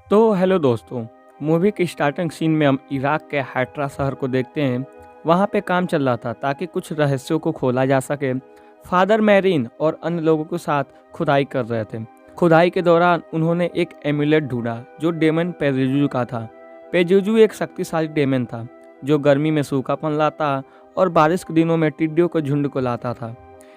तो हेलो दोस्तों। मूवी के स्टार्टिंग सीन में हम इराक के हैट्रा शहर को देखते हैं। वहाँ पे काम चल रहा था ताकि कुछ रहस्यों को खोला जा सके। फादर मैरिन और अन्य लोगों के साथ खुदाई कर रहे थे। खुदाई के दौरान उन्होंने एक एम्यूलेट ढूंढा जो डेमन पेजुजू का था। पेजुजू एक शक्तिशाली डेमन था जो गर्मी में सूखापन लाता और बारिश के दिनों में टिड्डियों के झुंड को लाता था।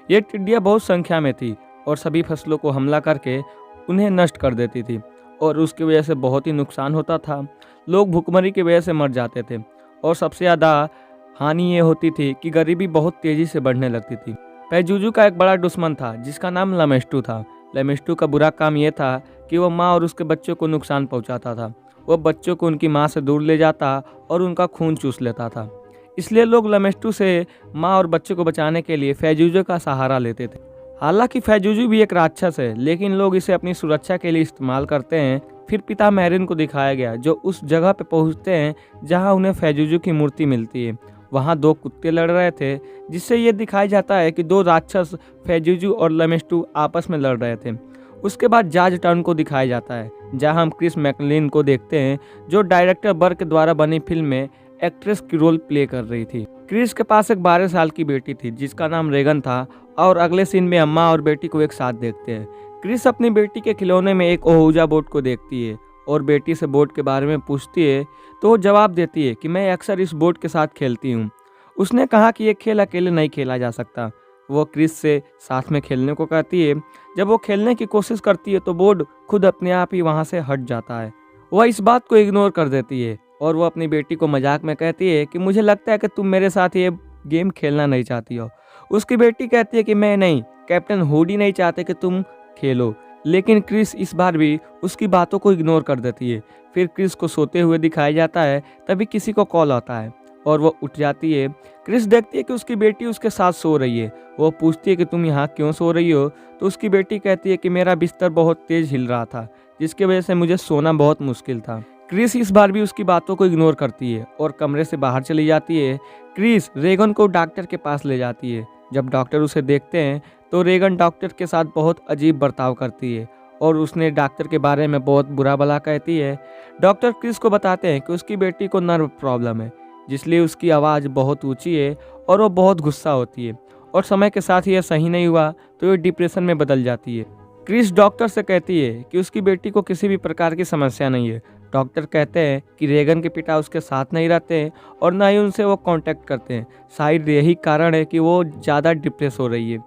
ये टिड्डियाँ बहुत संख्या में थी और सभी फसलों को हमला करके उन्हें नष्ट कर देती थी और उसकी वजह से बहुत ही नुकसान होता था। लोग भुखमरी की वजह से मर जाते थे और सबसे ज़्यादा हानि ये होती थी कि गरीबी बहुत तेज़ी से बढ़ने लगती थी। पैजुजू का एक बड़ा दुश्मन था जिसका नाम लमेस्टू था। लमेस्टू का बुरा काम यह था कि वह माँ और उसके बच्चों को नुकसान पहुँचाता था। वह बच्चों को उनकी माँ से दूर ले जाता और उनका खून चूस लेता था। इसलिए लोग लमेस्टू से माँ और बच्चों को बचाने के लिए फैजुजू का सहारा लेते थे। हालांकि फैजुजू भी एक राक्षस है लेकिन लोग इसे अपनी सुरक्षा के लिए इस्तेमाल करते हैं। फिर पिता मैरिन को दिखाया गया जो उस जगह पे पहुंचते हैं जहां उन्हें फैजुजू की मूर्ति मिलती है। वहां दो कुत्ते लड़ रहे थे जिससे ये दिखाया जाता है कि दो राक्षस फैजुजू और लमेस्टू आपस में लड़ रहे थे। उसके बाद जॉर्ज टाउन को दिखाया जाता है जहां हम क्रिस मैकलिन को देखते हैं जो डायरेक्टर बर्क द्वारा बनी फिल्म में एक्ट्रेस की रोल प्ले कर रही थी। क्रिस के पास एक 12 साल की बेटी थी जिसका नाम रेगन था और अगले सीन में अम्मा और बेटी को एक साथ देखते हैं। क्रिस अपनी बेटी के खिलौने में एक ओहुजा बोट को देखती है और बेटी से बोट के बारे में पूछती है तो वो जवाब देती है कि मैं अक्सर इस बोट के साथ खेलती हूँ। उसने कहा कि ये खेल अकेले नहीं खेला जा सकता। वो क्रिस से साथ में खेलने को कहती है। जब वो खेलने की कोशिश करती है तो बोट खुद अपने आप ही वहाँ से हट जाता है। वह इस बात को इग्नोर कर देती है और वो अपनी बेटी को मजाक में कहती है कि मुझे लगता है कि तुम मेरे साथ ये गेम खेलना नहीं चाहती हो। उसकी बेटी कहती है कि मैं नहीं, कैप्टन हुड ही नहीं चाहते कि तुम खेलो। लेकिन क्रिस इस बार भी उसकी बातों को इग्नोर कर देती है। फिर क्रिस को सोते हुए दिखाया जाता है। तभी किसी को कॉल आता है और वो उठ जाती है। क्रिस देखती है कि उसकी बेटी उसके साथ सो रही है। वो पूछती है कि तुम यहाँ क्यों सो रही हो, तो उसकी बेटी कहती है कि मेरा बिस्तर बहुत तेज हिल रहा था जिसकी वजह से मुझे सोना बहुत मुश्किल था। क्रिस इस बार भी उसकी बातों को इग्नोर करती है और कमरे से बाहर चली जाती है। क्रिस रेगन को डॉक्टर के पास ले जाती है। जब डॉक्टर उसे देखते हैं तो रेगन डॉक्टर के साथ बहुत अजीब बर्ताव करती है और उसने डॉक्टर के बारे में बहुत बुरा भला कहती है। डॉक्टर क्रिस को बताते हैं कि उसकी बेटी को नर्व प्रॉब्लम है जिसलिए उसकी आवाज़ बहुत ऊंची है और वो बहुत गुस्सा होती है और समय के साथ यह सही नहीं हुआ तो ये डिप्रेशन में बदल जाती है। क्रिस डॉक्टर से कहती है कि उसकी बेटी को किसी भी प्रकार की समस्या नहीं है। डॉक्टर कहते हैं कि रेगन के पिता उसके साथ नहीं रहते हैं और ना ही उनसे वो कांटेक्ट करते हैं। शायद यही कारण है कि वो ज़्यादा डिप्रेस हो रही है।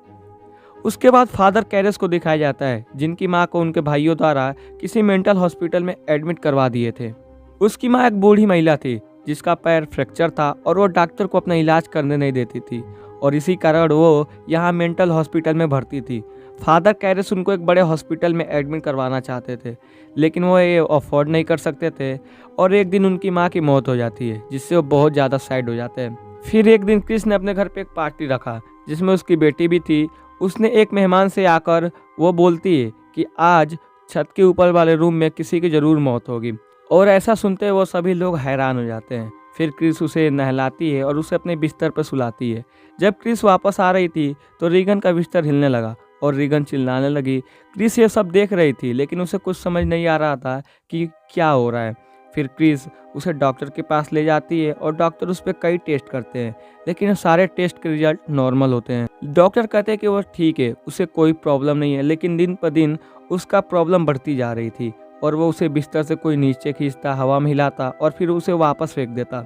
उसके बाद फादर कैरेस को दिखाया जाता है जिनकी माँ को उनके भाइयों द्वारा किसी मेंटल हॉस्पिटल में एडमिट करवा दिए थे। उसकी माँ एक बूढ़ी महिला थी जिसका पैर फ्रैक्चर था और वो डॉक्टर को अपना इलाज करने नहीं देती थी और इसी कारण वो यहाँ मेंटल हॉस्पिटल में भर्ती थी। फादर कैरेस उनको एक बड़े हॉस्पिटल में एडमिट करवाना चाहते थे लेकिन वो ये अफोर्ड नहीं कर सकते थे और एक दिन उनकी माँ की मौत हो जाती है जिससे वो बहुत ज़्यादा सैड हो जाते हैं। फिर एक दिन क्रिस ने अपने घर पे एक पार्टी रखा जिसमें उसकी बेटी भी थी। उसने एक मेहमान से आकर वो बोलती है कि आज छत के ऊपर वाले रूम में किसी की ज़रूर मौत होगी और ऐसा सुनते वो सभी लोग हैरान हो जाते हैं। फिर क्रिस उसे नहलाती है और उसे अपने बिस्तर पर सुलाती है। जब क्रिस वापस आ रही थी तो रीगन का बिस्तर हिलने लगा और रीगन चिल्लाने लगी। क्रिस ये सब देख रही थी लेकिन उसे कुछ समझ नहीं आ रहा था कि क्या हो रहा है। फिर क्रिस उसे डॉक्टर के पास ले जाती है और डॉक्टर उस पर कई टेस्ट करते हैं लेकिन सारे टेस्ट के रिजल्ट नॉर्मल होते हैं। डॉक्टर कहते हैं कि वो ठीक है, उसे कोई प्रॉब्लम नहीं है। लेकिन दिन पर दिन उसका प्रॉब्लम बढ़ती जा रही थी और वो उसे बिस्तर से कोई नीचे खींचता, हवा में हिलाता और फिर उसे वापस फेंक देता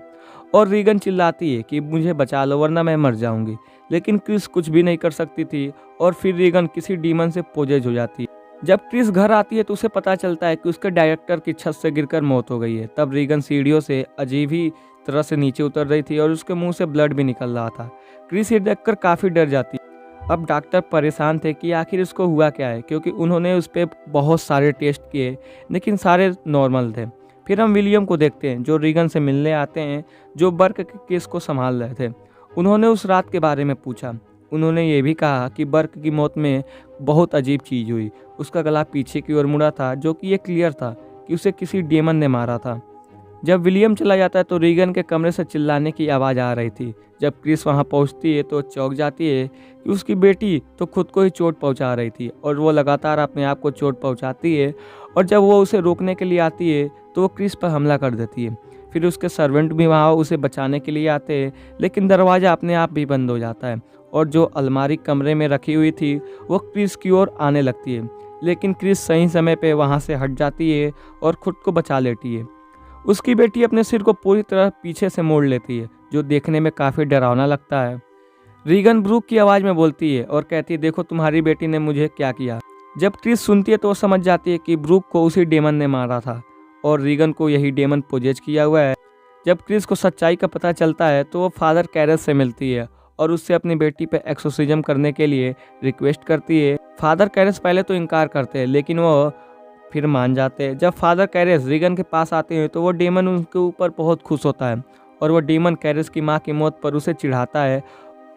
और रीगन चिल्लाती है कि मुझे बचा लो वरना मैं मर जाऊंगी। लेकिन क्रिस कुछ भी नहीं कर सकती थी और फिर रीगन किसी डीमन से पोजेज हो जाती है। जब क्रिस घर आती है तो उसे पता चलता है कि उसके डायरेक्टर की छत से गिरकर मौत हो गई है। तब रीगन सीढ़ियों से अजीब ही तरह से नीचे उतर रही थी और उसके मुंह से ब्लड भी निकल रहा था। क्रिस ये देखकर काफ़ी डर जाती है। अब डॉक्टर परेशान थे कि आखिर इसको हुआ क्या है क्योंकि उन्होंने उस पर बहुत सारे टेस्ट किए लेकिन सारे नॉर्मल थे। फिर हम विलियम को देखते हैं जो रीगन से मिलने आते हैं जो बर्क के केस को संभाल रहे थे। उन्होंने उस रात के बारे में पूछा। उन्होंने ये भी कहा कि बर्क की मौत में बहुत अजीब चीज़ हुई। उसका गला पीछे की ओर मुड़ा था जो कि ये क्लियर था कि उसे किसी डेमन ने मारा था। जब विलियम चला जाता है तो रीगन के कमरे से चिल्लाने की आवाज़ आ रही थी। जब क्रिस वहां पहुंचती है तो चौंक जाती है कि उसकी बेटी तो खुद को ही चोट पहुंचा रही थी और वो लगातार अपने आप को चोट पहुंचाती है। और जब वो उसे रोकने के लिए आती है तो वो क्रिस पर हमला कर देती है। फिर उसके सर्वेंट भी वहाँ उसे बचाने के लिए आते हैं, लेकिन दरवाज़ा अपने आप भी बंद हो जाता है और जो अलमारी कमरे में रखी हुई थी वो क्रिस की ओर आने लगती है। लेकिन क्रिस सही समय पे वहाँ से हट जाती है और खुद को बचा लेती है। उसकी बेटी अपने सिर को पूरी तरह पीछे से मोड़ लेती है, जो देखने में काफ़ी डरावना लगता है। रीगन ब्रूक की आवाज़ में बोलती है और कहती है, देखो तुम्हारी बेटी ने मुझे क्या किया। जब क्रिस सुनती है तो वो समझ जाती है कि ब्रूक को उसी डेमन ने मारा था और रीगन को यही डेमन पोजेज किया हुआ है। जब क्रिस को सच्चाई का पता चलता है तो वो फादर कैरेस से मिलती है और उससे अपनी बेटी पे एक्सोर्सिज्म करने के लिए रिक्वेस्ट करती है। फादर कैरेस पहले तो इनकार करते हैं, लेकिन वो फिर मान जाते हैं। जब फादर कैरेस रीगन के पास आते हैं तो वो डेमन उनके ऊपर बहुत खुश होता है और वो डेमन कैरेस की माँ की मौत पर उसे चिढ़ाता है।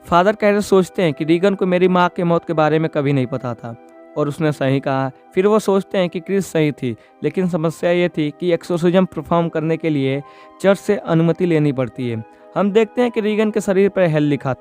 फादर कैरेस सोचते हैं कि रीगन को मेरी माँ की मौत के बारे में कभी नहीं पता था और उसने सही कहा। फिर वो सोचते हैं कि क्रिस सही थी, लेकिन समस्या ये थी कि एक्सोर्सिज्म परफॉर्म करने के लिए चर्च से अनुमति लेनी पड़ती है। हम देखते हैं कि रीगन के शरीर पर हेल लिखा।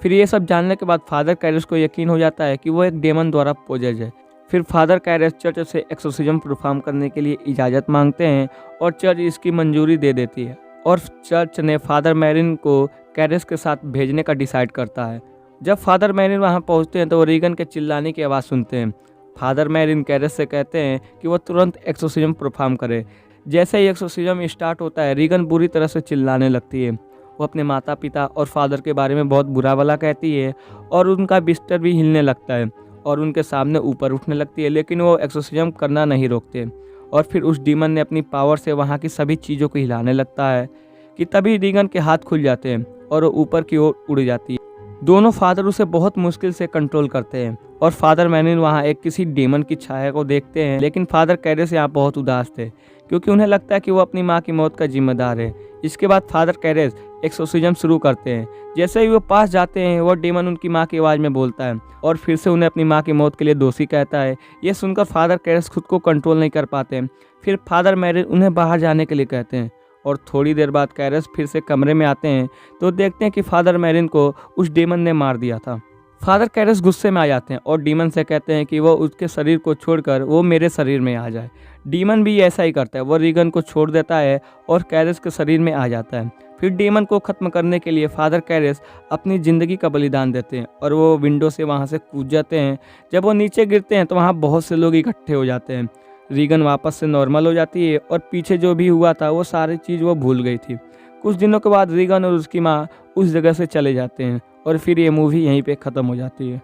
फिर ये सब जानने के बाद फादर कैरेस को यकीन हो जाता है कि वो एक डेमन द्वारा पोजेज है। फिर फादर कैरेस चर्च से एक्सोर्सिज्म परफॉर्म करने के लिए इजाज़त मांगते हैं और चर्च इसकी मंजूरी दे देती है और चर्च ने फादर मैरिन को कैरेस के साथ भेजने का डिसाइड करता है। जब फादर मैरिन वहां पहुंचते हैं तो वो रीगन के चिल्लाने की आवाज़ सुनते हैं। फादर मैरिन कैरेस से कहते हैं कि वो तुरंत एक्सोर्सिज्म परफॉर्म करे। जैसे ही एक्सोर्सिज्म स्टार्ट होता है रीगन बुरी तरह से चिल्लाने लगती है। वो अपने माता पिता और फादर के बारे में बहुत बुरा भला कहती है और उनका बिस्तर भी हिलने लगता है और उनके सामने ऊपर उठने लगती है, लेकिन वो एक्सोर्सिज्म करना नहीं रोकते। और फिर उस डीमन ने अपनी पावर से वहाँ की सभी चीज़ों को हिलाने लगता है कि तभी रीगन के हाथ खुल जाते हैं और वो ऊपर की ओर उड़ जाती है। दोनों फादर उसे बहुत मुश्किल से कंट्रोल करते हैं और फादर मैनिन वहाँ एक किसी डेमन की छाया को देखते हैं, लेकिन फादर कैरेस यहाँ बहुत उदास थे क्योंकि उन्हें लगता है कि वो अपनी माँ की मौत का जिम्मेदार है। इसके बाद फादर कैरेस एक्सोर्सिज्म शुरू करते हैं। जैसे ही वो पास जाते हैं वो डेमन उनकी माँ की आवाज़ में बोलता है और फिर से उन्हें अपनी माँ की मौत के लिए दोषी कहता है। ये सुनकर फादर कैरेस खुद को कंट्रोल नहीं कर पाते। फिर फादर मैरिन उन्हें बाहर जाने के लिए कहते हैं और थोड़ी देर बाद कैरेस फिर से कमरे में आते हैं तो देखते हैं कि फादर मैरिन को उस डेमन ने मार दिया था। फादर कैरेस गुस्से में आ जाते हैं और डीमन से कहते हैं कि वो उसके शरीर को छोड़कर वो मेरे शरीर में आ जाए। डीमन भी ऐसा ही करता है, वो रीगन को छोड़ देता है और कैरेस के शरीर में आ जाता है। फिर डीमन को ख़त्म करने के लिए फादर कैरेस अपनी ज़िंदगी का बलिदान देते हैं और वो विंडो से वहाँ से कूद जाते हैं। जब वो नीचे गिरते हैं तो वहाँ बहुत से लोग इकट्ठे हो जाते हैं। रीगन वापस से नॉर्मल हो जाती है और पीछे जो भी हुआ था वो सारी चीज़ वो भूल गई थी। कुछ दिनों के बाद रीगन और उसकी माँ उस जगह से चले जाते हैं और फिर ये मूवी यहीं पे ख़त्म हो जाती है।